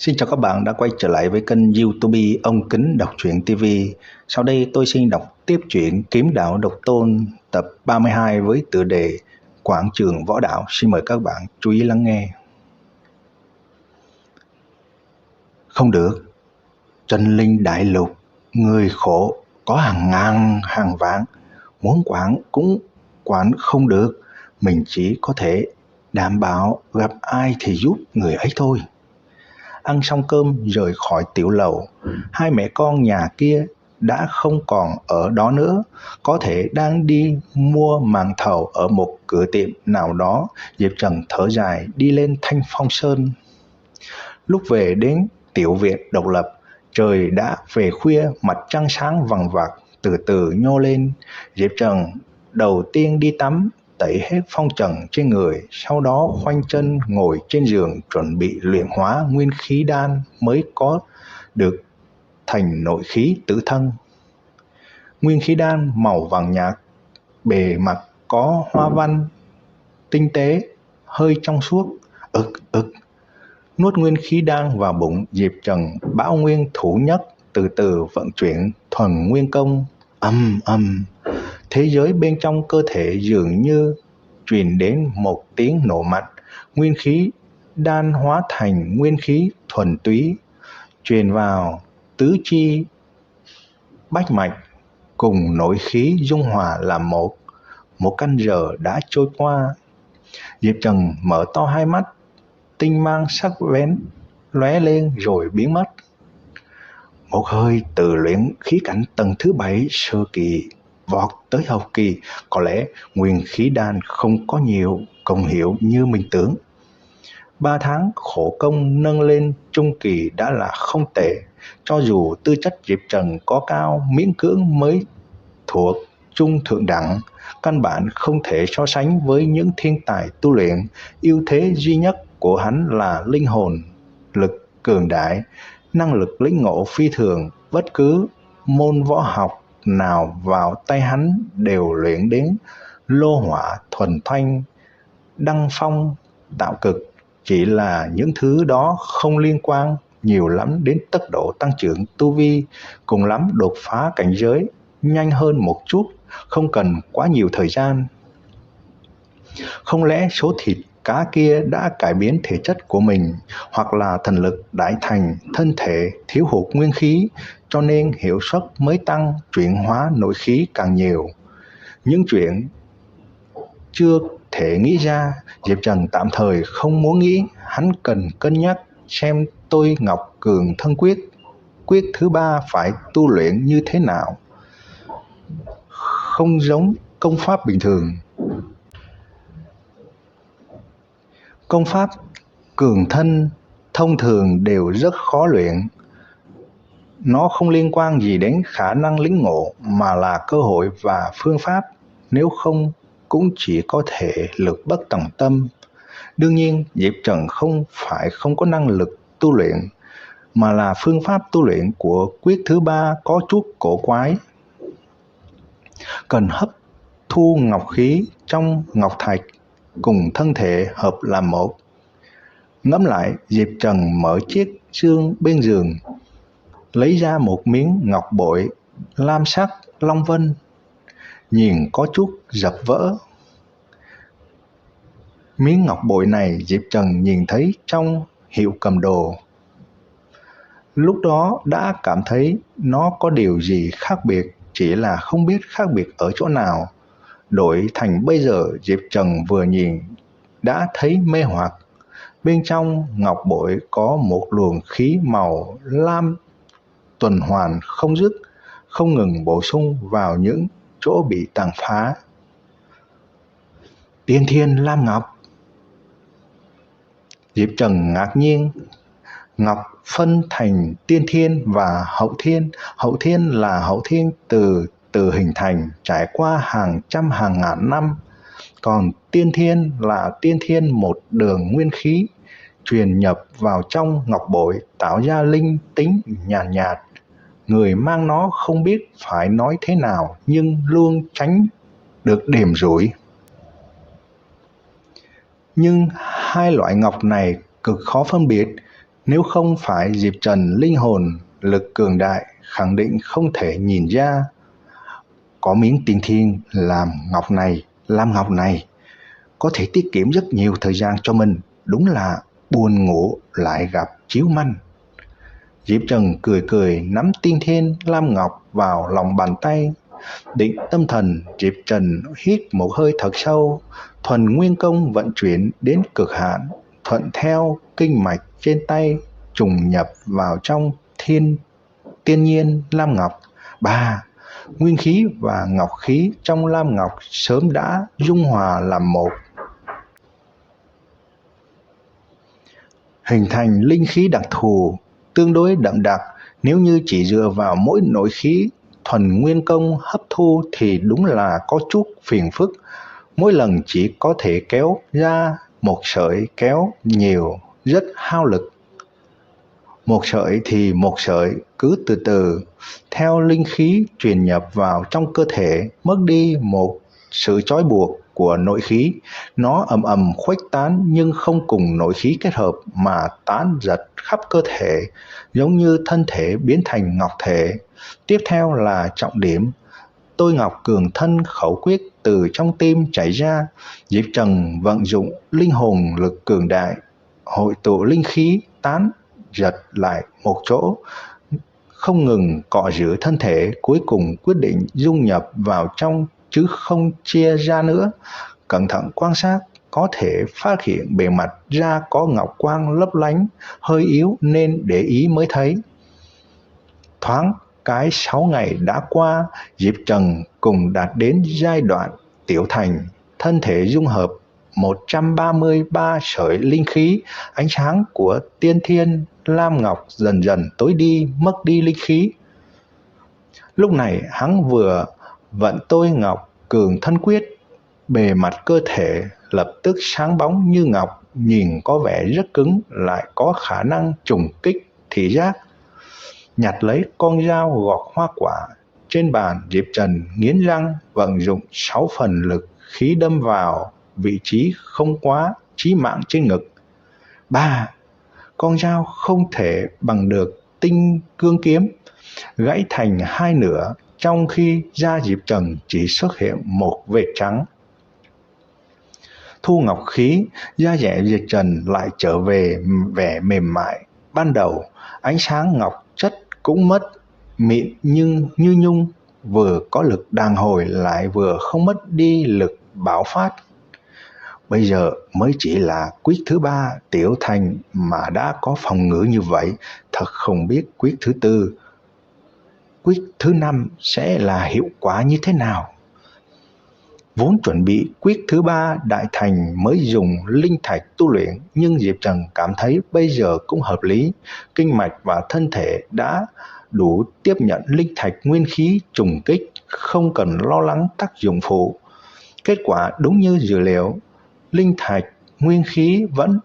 Xin chào các bạn đã quay trở lại với kênh YouTube Ông Kính Đọc Truyện TV. Sau đây tôi xin đọc tiếp truyện Kiếm Đạo Độc Tôn tập 32 với tựa đề Quảng Trường Võ Đạo. Xin mời các bạn chú ý lắng nghe. Không được, Chân Linh Đại Lục, người khổ có hàng ngàn hàng vạn, muốn quản cũng quản không được. Mình chỉ có thể đảm bảo gặp ai thì giúp người ấy thôi. Ăn xong cơm rời khỏi tiểu lầu, hai mẹ con nhà kia đã không còn ở đó nữa, có thể đang đi mua màn thầu ở một cửa tiệm nào đó. Diệp Trần thở dài đi lên Thanh Phong Sơn. Lúc về đến tiểu viện độc lập, trời đã về khuya, mặt trăng sáng vằng vặc từ từ nhô lên. Diệp Trần đầu tiên đi tắm, tẩy hết phong trần trên người, sau đó khoanh chân ngồi trên giường chuẩn bị luyện hóa nguyên khí đan mới có được thành nội khí tử thân. Nguyên khí đan màu vàng nhạt, bề mặt có hoa văn tinh tế, hơi trong suốt. Nuốt nguyên khí đan vào bụng, Diệp Trần bão nguyên thủ nhất từ từ vận chuyển thuần nguyên công. Thế giới bên trong cơ thể dường như truyền đến một tiếng nổ mạnh. Nguyên khí đan hóa thành nguyên khí thuần túy, truyền vào tứ chi bách mạch, cùng nội khí dung hòa làm một. Một canh giờ đã trôi qua. Diệp Trần mở to hai mắt, tinh mang sắc bén lóe lên rồi biến mất. Một hơi từ luyện khí cảnh tầng thứ 7 sơ kỳ vọt tới hậu kỳ. Có lẽ nguyên khí đan không có nhiều công hiệu như mình tưởng. 3 tháng khổ công nâng lên trung kỳ đã là không tệ. Cho dù tư chất Diệp Trần có cao, miễn cưỡng mới thuộc trung thượng đẳng, căn bản không thể so sánh với những thiên tài tu luyện. Ưu thế duy nhất của hắn là linh hồn lực cường đại, năng lực lĩnh ngộ phi thường. Bất cứ môn võ học nào vào tay hắn đều luyện đến lô hỏa thuần thanh, đăng phong tạo cực. Chỉ là những thứ đó không liên quan nhiều lắm đến tốc độ tăng trưởng tu vi, cùng lắm đột phá cảnh giới nhanh hơn một chút, không cần quá nhiều thời gian. Không lẽ số thịt cá kia đã cải biến thể chất của mình, hoặc là thần lực đại thành, thân thể thiếu hụt nguyên khí, cho nên hiệu suất mới tăng, chuyển hóa nội khí càng nhiều. Những chuyện chưa thể nghĩ ra, Diệp Trần tạm thời không muốn nghĩ. Hắn cần cân nhắc xem Tôi Ngọc Cường Thân Quyết, quyết thứ 3 phải tu luyện như thế nào. Không giống công pháp bình thường. Công pháp cường thân thông thường đều rất khó luyện. Nó không liên quan gì đến khả năng lĩnh ngộ, mà là cơ hội và phương pháp. Nếu không cũng chỉ có thể lực bất tòng tâm. Đương nhiên Diệp Trần không phải không có năng lực tu luyện, mà là phương pháp tu luyện của quyết thứ 3 có chút cổ quái. Cần hấp thu ngọc khí trong ngọc thạch cùng thân thể hợp làm một. Ngẫm lại, Diệp Trần mở chiếc dương bên giường, lấy ra một miếng ngọc bội lam sắc long vân, nhìn có chút dập vỡ. Miếng ngọc bội này Diệp Trần nhìn thấy trong hiệu cầm đồ. Lúc đó đã cảm thấy nó có điều gì khác biệt, chỉ là không biết khác biệt ở chỗ nào. Đổi thành bây giờ, Diệp Trần vừa nhìn đã thấy mê hoặc. Bên trong ngọc bội có một luồng khí màu lam tuần hoàn không dứt, không ngừng bổ sung vào những chỗ bị tàn phá. Tiên Thiên Lam Ngọc. Diệp Trần ngạc nhiên. Ngọc phân thành tiên thiên và hậu thiên. Hậu thiên là hậu thiên từ hình thành, trải qua hàng trăm hàng ngàn năm. Còn tiên thiên là tiên thiên một đường nguyên khí truyền nhập vào trong ngọc bội, tạo ra linh tính nhàn nhạt. Người mang nó không biết phải nói thế nào, nhưng luôn tránh được đềm rủi. Nhưng hai loại ngọc này cực khó phân biệt. Nếu không phải Diệp Trần linh hồn lực cường đại, khẳng định không thể nhìn ra. Có miếng tiên thiên làm ngọc này có thể tiết kiệm rất nhiều thời gian cho mình, đúng là buồn ngủ lại gặp chiếu manh. Diệp Trần cười cười nắm tiên thiên lam ngọc vào lòng bàn tay. Định tâm thần, Diệp Trần hít một hơi thật sâu, thuần nguyên công vận chuyển đến cực hạn, thuận theo kinh mạch trên tay trùng nhập vào trong tiên nhiên lam ngọc. Nguyên khí và ngọc khí trong lam ngọc sớm đã dung hòa làm một, hình thành linh khí đặc thù tương đối đậm đặc. Nếu như chỉ dựa vào mỗi nội khí thuần nguyên công hấp thu thì đúng là có chút phiền phức. Mỗi lần chỉ có thể kéo ra một sợi, kéo nhiều rất hao lực. Một sợi thì một sợi, cứ từ từ theo linh khí truyền nhập vào trong cơ thể, mất đi một sự trói buộc của nội khí. Nó ầm ầm khuếch tán nhưng không cùng nội khí kết hợp mà tán giật khắp cơ thể, giống như thân thể biến thành ngọc thể. Tiếp theo là trọng điểm. Tôi ngọc cường thân khẩu quyết từ trong tim chảy ra. Diệp Trần vận dụng linh hồn lực cường đại, hội tụ linh khí tán giật lại một chỗ, không ngừng cọ rửa thân thể, cuối cùng quyết định dung nhập vào trong chứ không chia ra nữa. Cẩn thận quan sát, có thể phát hiện bề mặt da có ngọc quang lấp lánh, hơi yếu nên để ý mới thấy. Thoáng cái 6 ngày đã qua, Diệp Trần cùng đạt đến giai đoạn tiểu thành, thân thể dung hợp 133 sợi linh khí. Ánh sáng của tiên thiên lam ngọc dần dần tối đi, mất đi linh khí. Lúc này hắn vừa vận tôi ngọc cường thân quyết, bề mặt cơ thể lập tức sáng bóng như ngọc, nhìn có vẻ rất cứng, lại có khả năng trùng kích thị giác. Nhặt lấy con dao gọt hoa quả trên bàn, Diệp Trần nghiến răng vận dụng 6 phần lực khí đâm vào vị trí không quá chí mạng trên ngực. Con dao không thể bằng được tinh cương kiếm, gãy thành hai nửa, trong khi da Diệp Trần chỉ xuất hiện một vệt trắng. Thu ngọc khí, da dẻ Diệp Trần lại trở về vẻ mềm mại ban đầu, ánh sáng ngọc chất cũng mất, mịn nhưng như nhung, vừa có lực đàn hồi lại vừa không mất đi lực bạo phát. Bây giờ mới chỉ là quyết thứ 3 tiểu thành mà đã có phòng ngự như vậy, thật không biết quyết thứ 4, quyết thứ 5 sẽ là hiệu quả như thế nào. Vốn chuẩn bị quyết thứ 3 đại thành mới dùng linh thạch tu luyện, nhưng Diệp Trần cảm thấy bây giờ cũng hợp lý. Kinh mạch và thân thể đã đủ tiếp nhận linh thạch nguyên khí trùng kích, không cần lo lắng tác dụng phụ. Kết quả đúng như dự liệu, linh thạch nguyên khí vẫn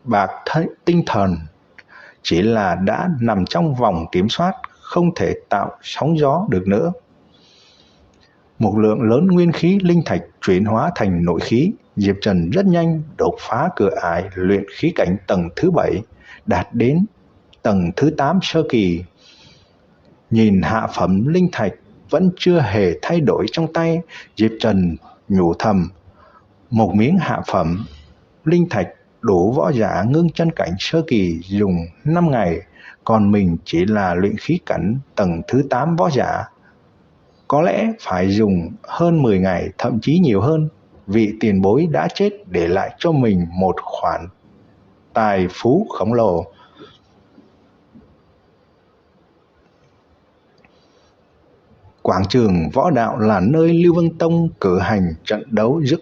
bạc tinh thần, chỉ là đã nằm trong vòng kiểm soát, không thể tạo sóng gió được nữa. Một lượng lớn nguyên khí linh thạch chuyển hóa thành nội khí, Diệp Trần rất nhanh đột phá cửa ải luyện khí cảnh tầng thứ 7, đạt đến tầng thứ 8 sơ kỳ. Nhìn hạ phẩm linh thạch vẫn chưa hề thay đổi trong tay, Diệp Trần nhủ thầm, một miếng hạ phẩm linh thạch đủ võ giả ngưng chân cảnh sơ kỳ dùng 5 ngày, còn mình chỉ là luyện khí cảnh tầng thứ 8 võ giả, có lẽ phải dùng hơn 10 ngày, thậm chí nhiều hơn. Vị tiền bối đã chết để lại cho mình một khoản tài phú khổng lồ. Quảng trường võ đạo là nơi Lưu Vân Tông cử hành trận đấu giữa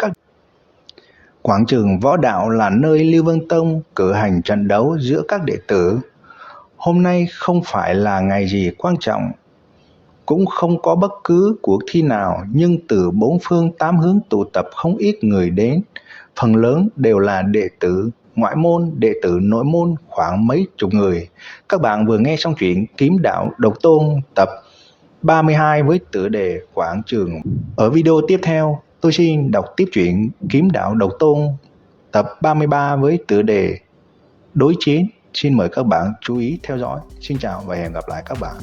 các đệ tử. Hôm nay không phải là ngày gì quan trọng, cũng không có bất cứ cuộc thi nào, nhưng từ 4 phương 8 hướng tụ tập không ít người đến, phần lớn đều là đệ tử ngoại môn, đệ tử nội môn khoảng mấy chục người. Các bạn vừa nghe xong chuyện Kiếm Đạo Độc Tôn tập 32 với tựa đề Quảng Trường. Ở video tiếp theo, tôi xin đọc tiếp chuyện Kiếm Đạo Độc Tôn tập 33 với tựa đề Đối Chiến. Xin mời các bạn chú ý theo dõi. Xin chào và hẹn gặp lại các bạn.